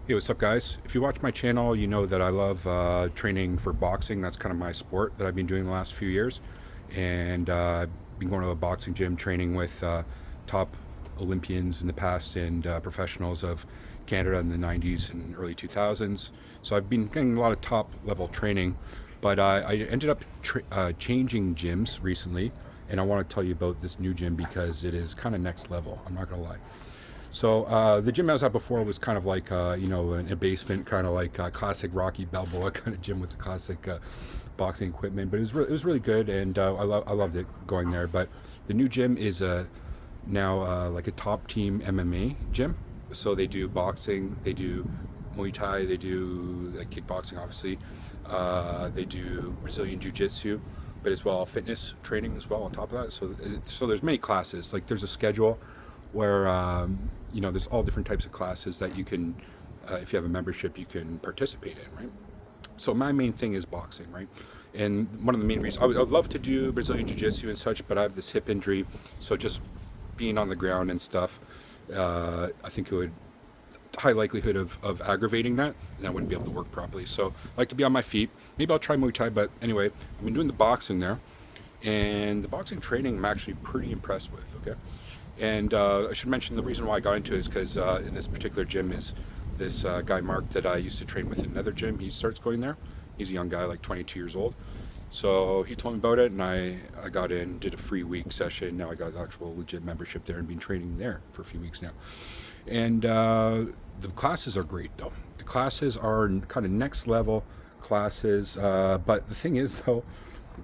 Hey, what's up, guys? If you watch my channel, you know that I love training for boxing. That's kind of my sport that I've been doing the last few years. And I've been going to a boxing gym training with top Olympians in the past and professionals of Canada in the 90s and early 2000s. So I've been getting a lot of top level training. But I ended up changing gyms recently. And I want to tell you about this new gym because it is kind of next level. I'm not going to lie. So the gym I was at before was kind of like in a basement, kind of like classic Rocky Balboa kind of gym with the classic boxing equipment. But it was really good, and I loved it going there. But the new gym is now like a top team MMA gym. So they do boxing, they do Muay Thai, they do kickboxing, obviously. They do Brazilian Jiu Jitsu, but as well fitness training as well on top of that. So there's many classes. Like there's a schedule where there's all different types of classes that you can, if you have a membership, you can participate in, right? So my main thing is boxing, right? And one of the main reasons I would love to do Brazilian Jiu-Jitsu and such, but I have this hip injury, so just being on the ground and stuff, I think it would high likelihood of aggravating that, and I wouldn't be able to work properly. So I like to be on my feet. Maybe I'll try Muay Thai, but anyway, I've been doing the boxing there, and the boxing training I'm actually pretty impressed with. Okay. And I should mention the reason why I got into it is because in this particular gym is this guy Mark that I used to train with in another gym. He starts going there. He's a young guy, like 22 years old. So he told me about it, and I got in, did a free week session. Now I got an actual legit membership there and been training there for a few weeks now. And the classes are great, though. The classes are kind of next level classes. But the thing is, though,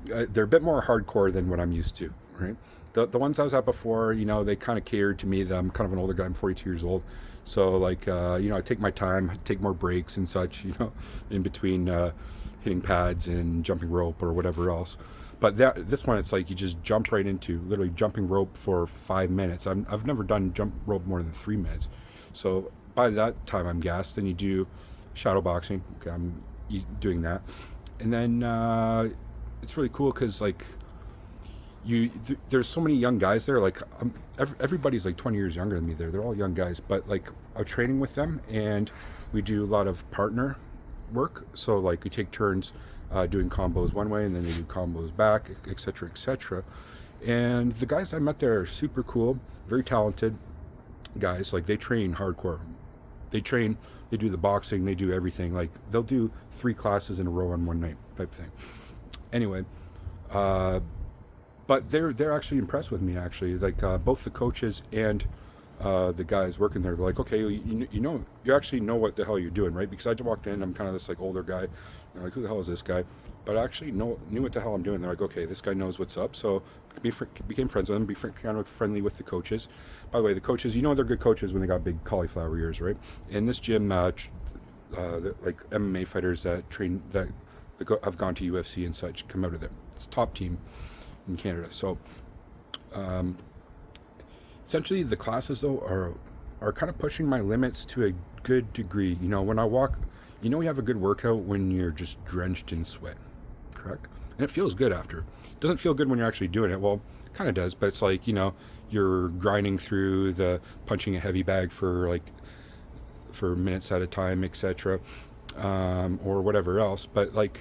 they're a bit more hardcore than what I'm used to, right? The ones I was at before, they kind of catered to me. That I'm kind of an older guy. I'm 42 years old, so like I take my time, take more breaks and such, in between hitting pads and jumping rope or whatever else. But this one, it's like you just jump right into literally jumping rope for 5 minutes. I've never done jump rope more than 3 minutes, so by that time I'm gassed. Then you do shadow boxing. Okay, I'm doing that, and then it's really cool because like there's so many young guys there. Like everybody's like 20 years younger than me there. They're all young guys, but like I'm training with them, and we do a lot of partner work. So like we take turns doing combos one way, and then they do combos back, etc., etc. And the guys I met there are super cool, very talented guys. Like they train hardcore. They train. They do the boxing. They do everything. Like they'll do 3 classes in a row on one night type thing. Anyway. But they're actually impressed with me, actually, like both the coaches and the guys working there. They're like, okay, you actually know what the hell you're doing, right? Because I walked in, I'm kind of this like older guy. They're like, who the hell is this guy? But I actually knew what the hell I'm doing. They're like, okay, this guy knows what's up. So became friends with them, kind of friendly with the coaches. By the way, the coaches, they're good coaches when they got big cauliflower ears, right? In this gym, like MMA fighters that train that have gone to UFC and such come out of there. It's top team in Canada. So essentially the classes though are kind of pushing my limits to a good degree. When I walk, we have a good workout when you're just drenched in sweat, correct? And it feels good after. It doesn't feel good when you're actually doing it. Well, it kind of does, but it's like, you're grinding through the punching a heavy bag for minutes at a time, etc., or whatever else. But like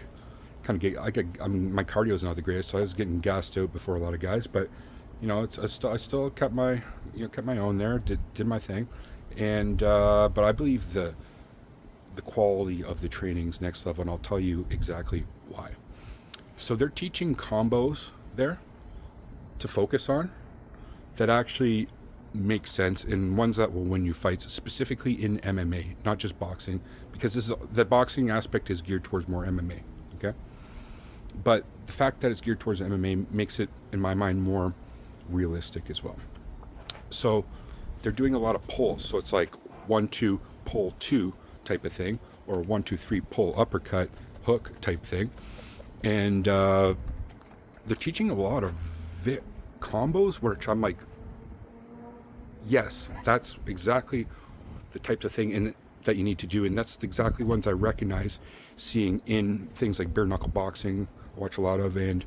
kind of my cardio is not the greatest, so I was getting gassed out before a lot of guys. But I still kept my own there, did my thing, and but I believe the quality of the training's next level, and I'll tell you exactly why. So they're teaching combos there to focus on that actually make sense, and ones that will win you fights, specifically in MMA, not just boxing, because the boxing aspect is geared towards more MMA. Okay. But the fact that it's geared towards MMA makes it, in my mind, more realistic as well. So they're doing a lot of pulls. So it's like 1-2 pull 2 type of thing, or 1-2-3 pull uppercut hook type thing. And they're teaching a lot of combos, which I'm like, yes, that's exactly the types of thing that you need to do, and that's exactly ones I recognize seeing in things like bare knuckle boxing. I watch a lot of, and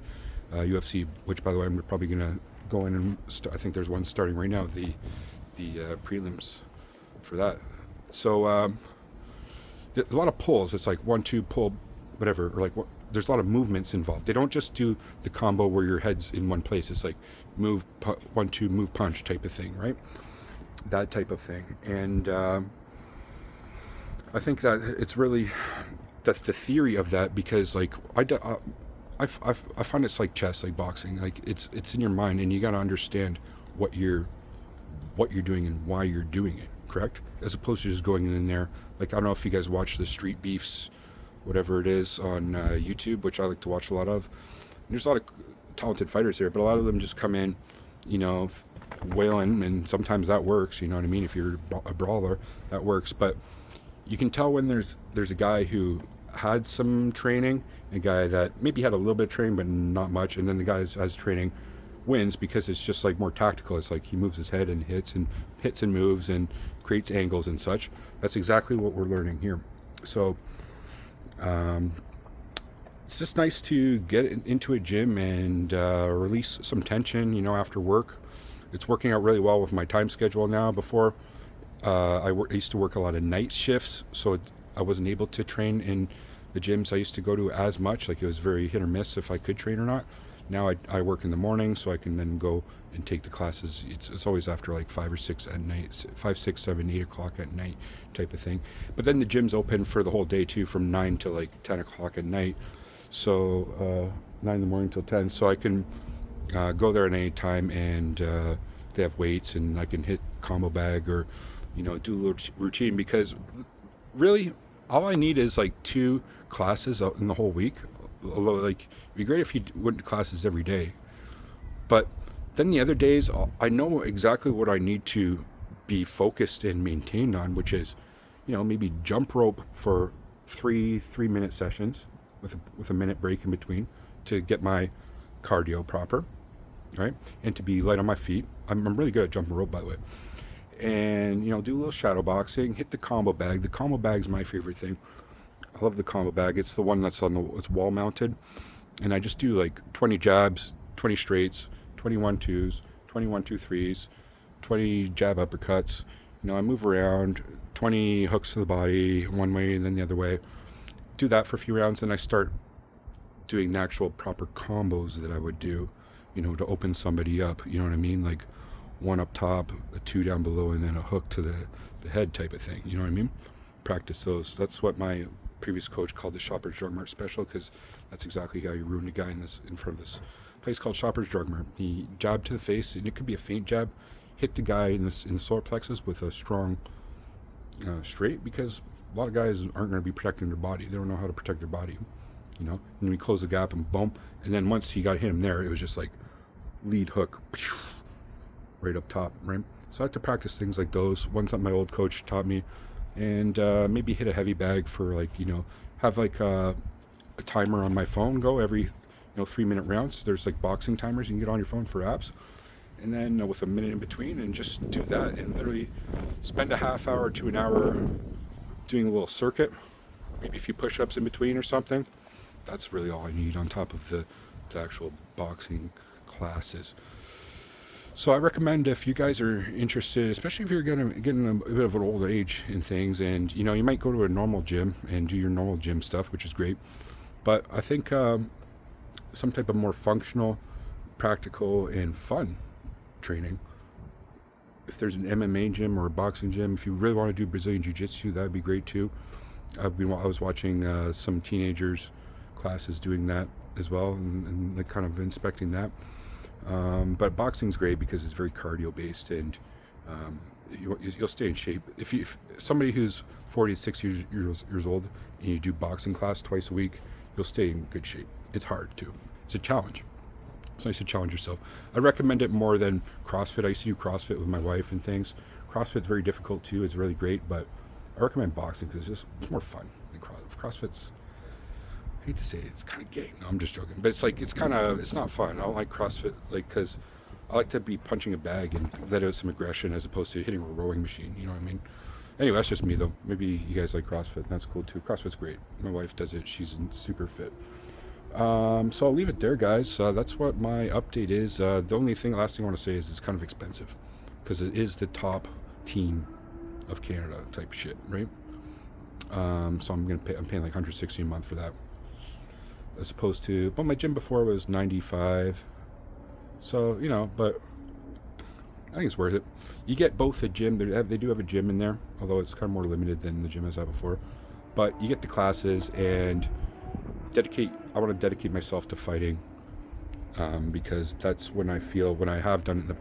UFC, which by the way I'm probably gonna go in and I think there's one starting right now, the prelims for that. So there's a lot of pulls. It's like 1-2 pull, whatever, or like there's a lot of movements involved. They don't just do the combo where your head's in one place. It's like move 1-2 move punch type of thing, right? That type of thing. And I think that it's really that's the theory of that, because like I find it's like chess, like boxing. Like it's in your mind, and you got to understand what you're doing and why you're doing it, correct? As opposed to just going in there. Like, I don't know if you guys watch the Street Beefs, whatever it is, on YouTube, which I like to watch a lot of. And there's a lot of talented fighters there, but a lot of them just come in, you know, wailing, and sometimes that works. You know what I mean? If you're a brawler, that works. But you can tell when there's a guy who had some training, a guy that maybe had a little bit of training but not much, and then the guy who has training wins, because it's just like more tactical. It's like he moves his head and hits and moves and creates angles and such. That's exactly what we're learning here. So it's just nice to get into a gym and release some tension, you know, after work. It's working out really well with my time schedule now. Before I used to work a lot of night shifts, so I wasn't able to train in the gyms I used to go to as much. Like, it was very hit or miss if I could train or not. Now I work in the morning, so I can then go and take the classes. It's always after like 5 or 6 at night, 5, 6, 7, 8 o'clock at night type of thing. But then the gym's open for the whole day too, from 9 to like 10 o'clock at night. So 9 in the morning till 10. So I can go there at any time, and they have weights, and I can hit combo bag, or, you know, do a little routine, because really all I need is like 2 classes out in the whole week. Although, like, it'd be great if you went to classes every day, but then the other days I know exactly what I need to be focused and maintained on, which is, you know, maybe jump rope for 3-minute sessions with a minute break in between, to get my cardio proper, right? And to be light on my feet. I'm really good at jumping rope, by the way. And, you know, do a little shadow boxing, hit the combo bag. The combo bag's my favorite thing. I love the combo bag. It's the one that's it's wall mounted, and I just do like 20 jabs, 20 straights, 20 1-2s, 20 1-2-3s, 20 jab uppercuts. You know, I move around, 20 hooks to the body one way and then the other way. Do that for a few rounds, and I start doing the actual proper combos that I would do, you know, to open somebody up. You know what I mean? Like 1 up top, a 2 down below, and then a hook to the head type of thing. You know what I mean? Practice those. That's what my previous coach called the Shoppers Drug Mart special, because that's exactly how you ruin a guy in front of this place called Shoppers Drug Mart. He jabbed to the face, and it could be a faint jab, hit the guy in the solar plexus with a strong straight, because a lot of guys aren't going to be protecting their body. They don't know how to protect their body, you know. And we close the gap and boom, and then once he got hit him there, it was just like lead hook right up top, right? So I have to practice things like those, ones that my old coach taught me. And maybe hit a heavy bag for, like, you know, have like a timer on my phone go every, you know, 3-minute rounds. There's like boxing timers you can get on your phone for apps, and then with a minute in between, and just do that, and literally spend a half hour to an hour doing a little circuit, maybe a few push-ups in between or something. That's really all I need on top of the actual boxing classes. So I recommend, if you guys are interested, especially if you're getting a bit of an old age in things, and, you know, you might go to a normal gym and do your normal gym stuff, which is great. But I think some type of more functional, practical, and fun training. If there's an MMA gym or a boxing gym, if you really want to do Brazilian Jiu-Jitsu, that would be great too. I was watching some teenagers classes doing that as well, and like kind of inspecting that. But boxing's great because it's very cardio based, and you'll stay in shape. If somebody who's 40 to 60 years old, and you do boxing class twice a week, you'll stay in good shape. It's hard too. It's a challenge. It's nice to challenge yourself. I recommend it more than CrossFit. I used to do CrossFit with my wife and things. CrossFit's very difficult too. It's really great, but I recommend boxing because it's more fun than CrossFit. CrossFit's, I hate to say it, it's kind of gay. No, I'm just joking. But it's like, it's not fun. I don't like CrossFit, like, because I like to be punching a bag and let out some aggression as opposed to hitting a rowing machine. You know what I mean? Anyway, that's just me though. Maybe you guys like CrossFit. That's cool too. CrossFit's great. My wife does it. She's super fit. So I'll leave it there, guys. That's what my update is. The last thing I want to say is it's kind of expensive because it is the top team of Canada type shit, right? So I'm paying like 160 a month for that, as opposed to, but my gym before was 95. So but I think it's worth it. You get both a gym. They do have a gym in there, although it's kind of more limited than the gym I was at before. But you get the classes and dedicate. I want to dedicate myself to fighting, because that's when I feel, when I have done it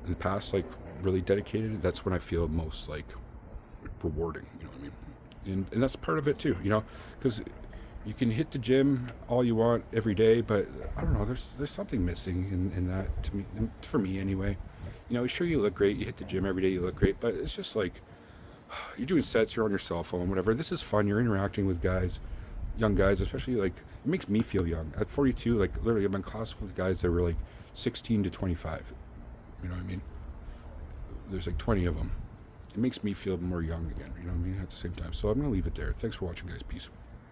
in the past, like really dedicated. That's when I feel most like rewarding. You know what I mean? And that's part of it too. Because you can hit the gym all you want every day, but I don't know. There's something missing in that, to me, for me anyway. Sure, you look great. You hit the gym every day, you look great, but it's just like you're doing sets, you're on your cell phone, whatever. This is fun. You're interacting with guys, young guys, especially. Like, it makes me feel young. At 42, like literally, I'm in class with guys that were like 16 to 25. You know what I mean? There's like 20 of them. It makes me feel more young again. You know what I mean? At the same time. So I'm gonna leave it there. Thanks for watching, guys. Peace.